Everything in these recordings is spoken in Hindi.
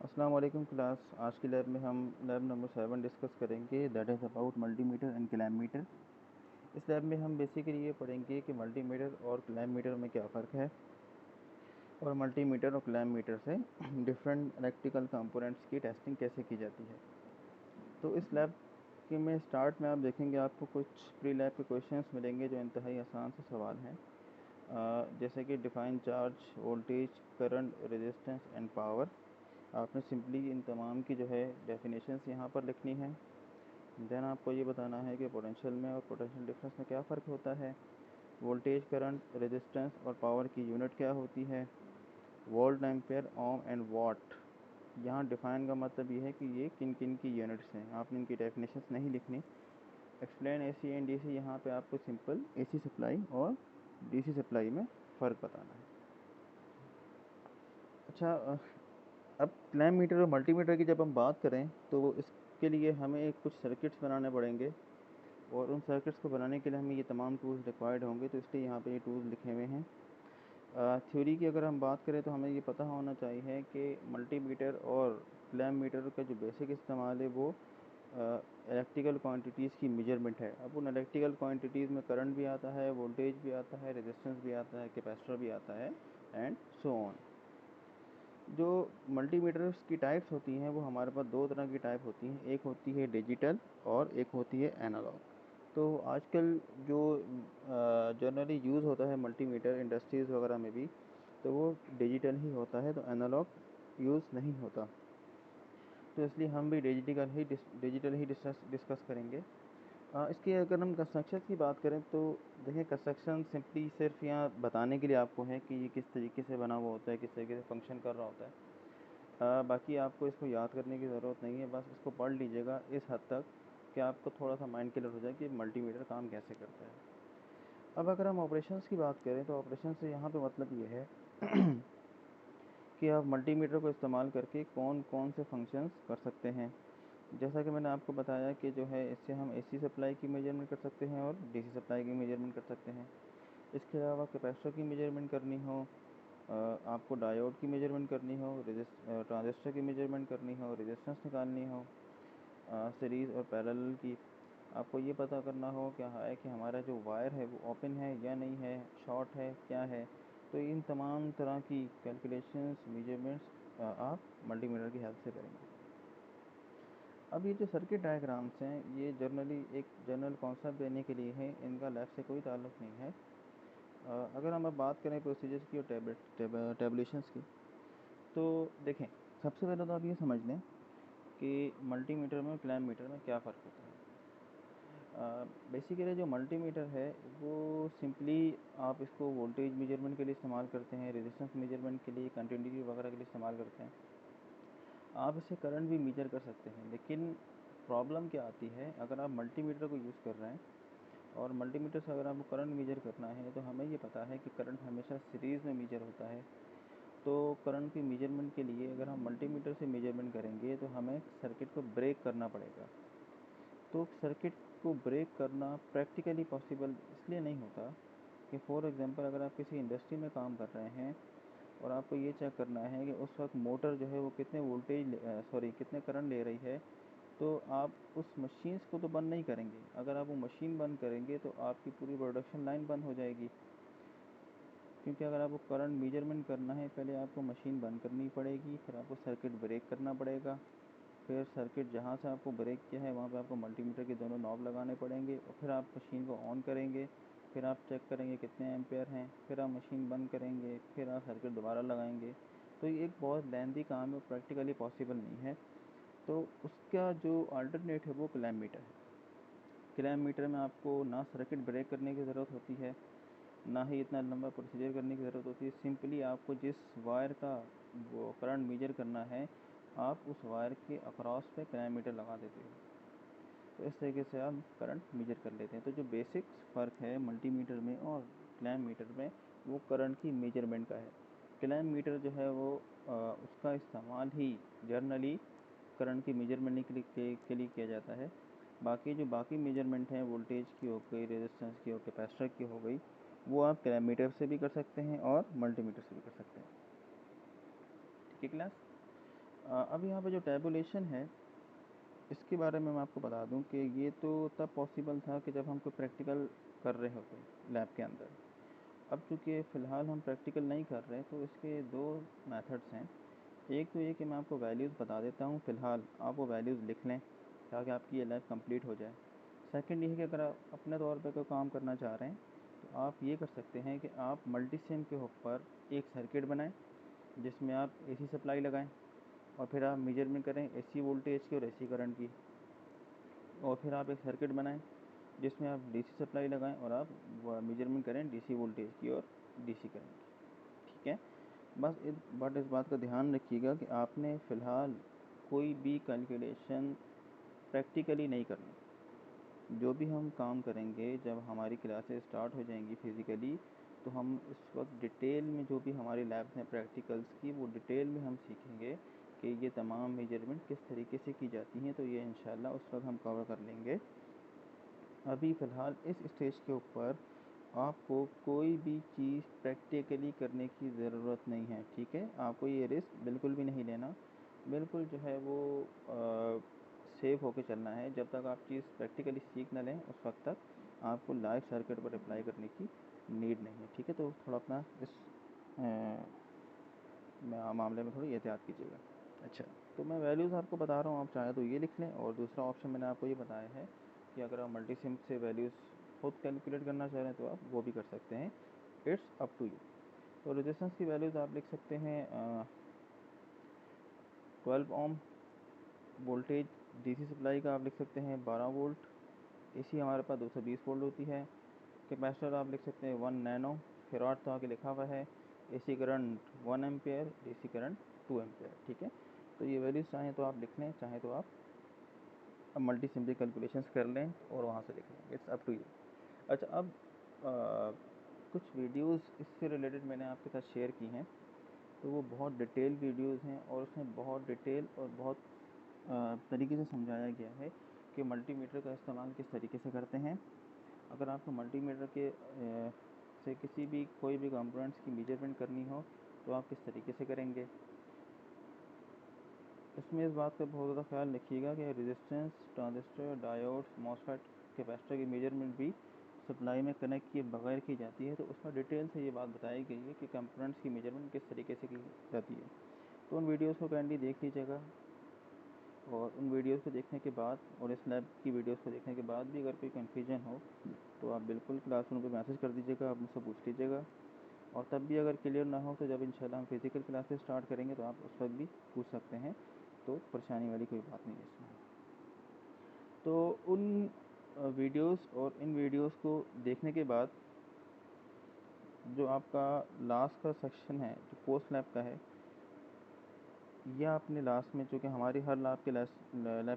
अस्सलाम वालेकुम क्लास। आज की लैब में हम लैब नंबर 7 डिस्कस करेंगे, that is about multimeter and clamp meter. इस लैब में हम बेसिकली ये पढ़ेंगे कि मल्टीमीटर और क्लैममीटर में क्या फ़र्क है और मल्टीमीटर और क्लैममीटर से डिफरेंट इलेक्ट्रिकल कंपोनेंट्स की टेस्टिंग कैसे की जाती है। तो इस लैब के में स्टार्ट में आप देखेंगे आपको कुछ प्री लैब के क्वेश्चंस मिलेंगे जो इंतहाई आसान से सवाल हैं, जैसे कि define charge, voltage, current, resistance and power. आपने सिंपली इन तमाम की जो है डेफिनेशंस यहाँ पर लिखनी है। देन आपको ये बताना है कि पोटेंशियल में और पोटेंशियल डिफरेंस में क्या फ़र्क होता है, वोल्टेज, करंट, रेजिस्टेंस और पावर की यूनिट क्या होती है, volt, ampere, ohm and what. यहाँ डिफाइन का मतलब ये है कि ये किन किन की यूनिट्स हैं। आपने इनकी डेफिनेशंस नहीं लिखनी। एक्सप्लेन एसी एंड डीसी, यहाँ पे आपको सिंपल एसी सप्लाई और डीसी सप्लाई में फ़र्क बताना है। अच्छा, अब क्लैम और मल्टीमीटर की जब हम बात करें तो इसके लिए हमें कुछ सर्किट्स बनाने पड़ेंगे और उन सर्किट्स को बनाने के लिए हमें ये तमाम टूल्स रिक्वायर्ड होंगे, तो इसलिए यहाँ पे ये टूल्स लिखे हुए हैं। थ्योरी की अगर हम बात करें तो हमें ये पता होना चाहिए कि मल्टीमीटर और क्लैम का जो बेसिक इस्तेमाल है वो इलेक्ट्रिकल क्वांटिटीज़ की मेजरमेंट है। अब उन इलेक्ट्रिकल क्वांटिटीज़ में करंट भी आता है, वोल्टेज भी आता है, रेजिस्टेंस भी आता है, कैपेसिटर भी आता है एंड सो ऑन। जो मल्टीमीटर्स की टाइप्स होती हैं वो हमारे पास दो तरह की टाइप होती हैं, एक होती है डिजिटल और एक होती है एनालॉग। तो आजकल जो जनरली यूज़ होता है मल्टीमीटर इंडस्ट्रीज़ वगैरह में भी, तो वो डिजिटल ही होता है, तो एनालॉग यूज़ नहीं होता। तो इसलिए हम भी डिजिटल ही डिस्कस करेंगे। इसकी अगर हम कंस्ट्रक्शन की बात करें तो देखिए, कंस्ट्रक्शन सिंपली सिर्फ यहाँ बताने के लिए आपको है कि ये किस तरीके से बना हुआ होता है, किस तरीके से फंक्शन कर रहा होता है। बाकी आपको इसको याद करने की ज़रूरत नहीं है, बस इसको पढ़ लीजिएगा इस हद तक कि आपको थोड़ा सा माइंड क्लियर हो जाए कि मल्टीमीटर काम कैसे करता है। अब अगर हम ऑपरेशंस की बात करें तो ऑपरेशन से यहाँ पे मतलब ये है कि आप मल्टीमीटर को इस्तेमाल करके कौन कौन से फंक्शंस कर सकते हैं। जैसा कि मैंने आपको बताया कि जो है इससे हम एसी सप्लाई की मेजरमेंट कर सकते हैं और डीसी सप्लाई की मेजरमेंट कर सकते हैं। इसके अलावा कैपेसिटर की मेजरमेंट करनी हो, आपको डायोड की मेजरमेंट करनी हो, ट्रांजिस्टर की मेजरमेंट करनी हो, रेजिस्टेंस निकालनी हो, सीरीज़ और पैरेलल की, आपको ये पता करना हो क्या है कि हमारा जो वायर है वो ओपन है या नहीं है, शॉर्ट है क्या है। तो इन तमाम तरह की कैलकुलेशंस, मेजरमेंट्स आप मल्टीमीटर की हेल्प से करेंगे। अब ये जो सर्किट डायग्राम्स हैं ये जनरली एक जनरल कॉन्सेप्ट देने के लिए है, इनका लैब से कोई ताल्लुक़ नहीं है। अगर हम अब बात करें प्रोसीजर्स की और टेबलेशंस की, तो देखें, सबसे पहले तो आप ये समझ लें कि मल्टीमीटर में और क्लैममीटर में क्या फ़र्क होता है। बेसिकली जो मल्टीमीटर है वो सिंपली आप इसको वोल्टेज मेजरमेंट के लिए इस्तेमाल करते हैं, रेजिस्टेंस मेजरमेंट के लिए, कंटिन्यूटी वगैरह के लिए इस्तेमाल करते हैं। आप इससे करंट भी मेजर कर सकते हैं, लेकिन प्रॉब्लम क्या आती है, अगर आप मल्टीमीटर को यूज़ कर रहे हैं और मल्टीमीटर से अगर आपको करंट मेजर करना है तो हमें ये पता है कि करंट हमेशा सीरीज़ में मेजर होता है। तो करंट की मेजरमेंट के लिए अगर हम मल्टीमीटर से मेजरमेंट करेंगे तो हमें सर्किट को ब्रेक करना पड़ेगा। तो सर्किट को ब्रेक करना प्रैक्टिकली पॉसिबल इसलिए नहीं होता कि फॉर एग्ज़ाम्पल अगर आप किसी इंडस्ट्री में काम कर रहे हैं और आपको ये चेक करना है कि उस वक्त मोटर जो है वो कितने करंट ले रही है, तो आप उस मशीन्स को तो बंद नहीं करेंगे। अगर आप वो मशीन बंद करेंगे तो आपकी पूरी प्रोडक्शन लाइन बंद हो जाएगी, क्योंकि अगर आपको करंट मेजरमेंट करना है पहले आपको मशीन बंद करनी पड़ेगी, फिर आपको सर्किट ब्रेक करना पड़ेगा, फिर सर्किट जहाँ से आपको ब्रेक किया है वहाँ पे आपको मल्टीमीटर के दोनों नॉब लगाने पड़ेंगे और फिर आप मशीन को ऑन करेंगे, फिर आप चेक करेंगे कितने एम्पेयर हैं, फिर आप मशीन बंद करेंगे, फिर आप सर्किट दोबारा लगाएंगे। तो ये एक बहुत लेंथी काम है, प्रैक्टिकली पॉसिबल नहीं है। तो उसका जो अल्टरनेट है वो क्लैममीटर है। क्लैममीटर में आपको ना सर्किट ब्रेक करने की ज़रूरत होती है, ना ही इतना लंबा प्रोसीजर करने की ज़रूरत होती है। सिंपली आपको जिस वायर का वो करंट मेजर करना है, आप उस वायर के अक्रॉस पे क्लैममीटर लगा देते हो, तो इस तरीके से आप करंट मेजर कर लेते हैं। तो जो बेसिक फ़र्क है मल्टीमीटर में और क्लैममीटर में वो करंट की मेजरमेंट का है। क्लैममीटर जो है वो उसका इस्तेमाल ही जनरली करंट की मेजरमेंट के लिए किया जाता है। बाकी मेजरमेंट हैं, वोल्टेज की हो गई, रेजिस्टेंस की हो, कैपेसिटर की हो गई, वो आप क्लैममीटर से भी कर सकते हैं और मल्टीमीटर से भी कर सकते हैं। ठीक है क्लास। अब यहाँ पे जो टैबुलेशन है, इसके बारे में मैं आपको बता दूं कि ये तो तब पॉसिबल था कि जब हम कोई प्रैक्टिकल कर रहे होते लैब के अंदर। अब चूँकि फ़िलहाल हम प्रैक्टिकल नहीं कर रहे, तो इसके दो मेथड्स हैं। एक तो ये कि मैं आपको वैल्यूज़ बता देता हूँ, फ़िलहाल आप वो वैल्यूज़ लिख लें ताकि आपकी ये लैब कंप्लीट हो जाए। सेकंड ये है कि अगर आप अपने तौर पे कोई काम करना चाह रहे हैं, तो आप ये कर सकते हैं कि आप मल्टीसिम के ऊपर एक सर्किट बनाएं जिसमें आप एसी सप्लाई लगाएं, और फिर आप मेजरमेंट करें एसी वोल्टेज की और एसी करंट की। और फिर आप एक सर्किट बनाएं जिसमें आप डीसी सप्लाई लगाएं और आप मेजरमेंट करें डीसी वोल्टेज की और डीसी करंट की। ठीक है, बट इस बात का ध्यान रखिएगा कि आपने फ़िलहाल कोई भी कैलकुलेशन प्रैक्टिकली नहीं करना। जो भी हम काम करेंगे, जब हमारी क्लासेस स्टार्ट हो जाएंगी फिज़िकली, तो हम उस वक्त डिटेल में जो भी हमारी लैब्स हैं प्रैक्टिकल्स की, वो डिटेल में हम सीखेंगे कि ये तमाम मेजरमेंट किस तरीके से की जाती हैं। तो ये इंशाल्लाह उस वक्त हम कवर कर लेंगे। अभी फ़िलहाल इस स्टेज के ऊपर आपको कोई भी चीज़ प्रैक्टिकली करने की ज़रूरत नहीं है। ठीक है, आपको ये रिस्क बिल्कुल भी नहीं लेना। बिल्कुल जो है वो सेफ होके चलना है। जब तक आप चीज़ प्रैक्टिकली सीख ना लें, उस वक्त तक आपको लाइव सर्किट पर अप्लाई करने की नीड नहीं है। ठीक है, तो थोड़ा अपना इस मामले में थोड़ी एहतियात कीजिएगा। अच्छा, तो मैं वैल्यूज़ आपको बता रहा हूँ, आप चाहे तो ये लिख लें, और दूसरा ऑप्शन मैंने आपको ये बताया है कि अगर आप मल्टीसिम से वैल्यूज़ खुद कैलकुलेट करना चाह रहे हैं तो आप वो भी कर सकते हैं। It's up to you. तो रेजिस्टेंस की वैल्यूज़ आप लिख सकते हैं 12 ओम। वोल्टेज डीसी सप्लाई का आप लिख सकते हैं 12 वोल्ट। एसी हमारे पास 220 वोल्ट होती है। कैपेसिटर आप लिख सकते हैं 1 नैनो फेराड तो आगे लिखा हुआ है। AC current 1 ampere, DC current 2 ampere. ठीक है, तो ये वैल्यूज़ चाहें तो आप लिख लें, चाहें तो आप अब मल्टी सिम्पली कैलकुलेशंस कर लें और वहाँ से लिख लें। It's up to you. अच्छा, अब कुछ वीडियोस इससे रिलेटेड मैंने आपके साथ शेयर की हैं, तो वो बहुत डिटेल वीडियोस हैं और उसमें बहुत डिटेल और बहुत तरीके से समझाया गया है कि मल्टीमीटर का इस्तेमाल किस तरीके से करते हैं। अगर आपको मल्टीमीटर के से किसी भी कोई भी कंपोनेंट्स की मेजरमेंट करनी हो तो आप किस तरीके से करेंगे। इसमें इस बात का बहुत ज़्यादा ख्याल रखिएगा कि resistance, transistor, diodes, MOSFET, capacitor की मेजरमेंट भी सप्लाई में कनेक्ट किए बगैर की जाती है। तो उसमें डिटेल से ये बात बताई गई है कि कंपोनेंट्स की मेजरमेंट किस तरीके से की जाती है। तो उन वीडियोज़ को काइंडली देख लीजिएगा, और उन वीडियोज़ को देखने के बाद और इस लैब की वीडियोज़ को देखने के बाद भी अगर कोई कन्फ्यूजन हो तो आप बिल्कुल क्लासरूम पे मैसेज कर दीजिएगा, आप मुझसे पूछ लीजिएगा। और तब भी अगर क्लियर ना हो तो जब इंशाल्लाह हम फिज़िकल क्लासेस स्टार्ट करेंगे तो आप उस वक्त भी पूछ सकते हैं। तो परेशानी वाली कोई बात नहीं है इसमें। तो उन वीडियोस और इन वीडियोस को देखने के बाद जो आपका लास्ट का सेक्शन है, जो पोस्ट लैब का है, यह आपने लास्ट में, चूँकि हमारी हर लैब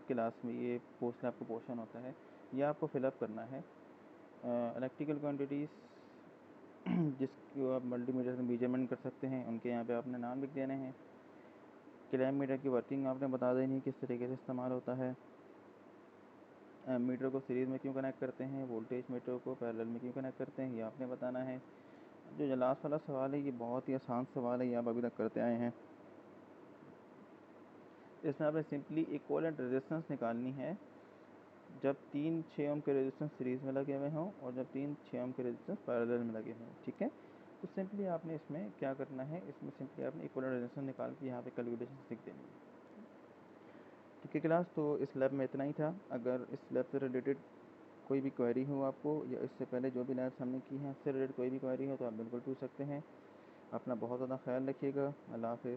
के लास्ट में ये पोस्ट लैब का पोर्शन होता है, यह आपको फिलअप करना है। इलेक्ट्रिकल क्वांटिटीज़ जिसको आप मल्टीमीटर से मेजरमेंट कर सकते हैं, उनके यहाँ पे आपने नाम लिख देने हैं। क्लैम मीटर की वर्किंग आपने बता देनी है, किस तरीके से इस्तेमाल होता है। मीटर को सीरीज़ में क्यों कनेक्ट करते हैं, वोल्टेज मीटर को पैरेलल में क्यों कनेक्ट करते हैं, ये आपने बताना है। जो लास्ट वाला सवाल है, ये बहुत ही आसान सवाल है, ये आप अभी तक करते आए हैं। इसमें आपने सिंपली इक्विवेलेंट रेजिस्टेंस निकालनी है जब 3 6 ओम के रेजिस्टेंस सीरीज़ में लगे हुए हों और जब 3 6 ओम के रेजिस्टेंस पैरेलल में लगे हों। ठीक है, तो सिंपली आपने इसमें क्या करना है, इसमें सिंपली आपने इक्विवेलेंट रेजिस्टेंस निकाल के यहाँ पे कैलकुलेशन लिख देनी है। ठीक है क्लास, तो इस लैब में इतना ही था। अगर इस लैब से रिलेटेड कोई भी क्वेरी हो आपको, या इससे पहले जो भी लैब्स हमने की हैं उससे रिलेटेड कोई भी क्वेरी हो तो आप बिल्कुल पूछ सकते हैं। अपना बहुत ज़्यादा ख्याल रखिएगा। अल्लाह हाफ़िज़।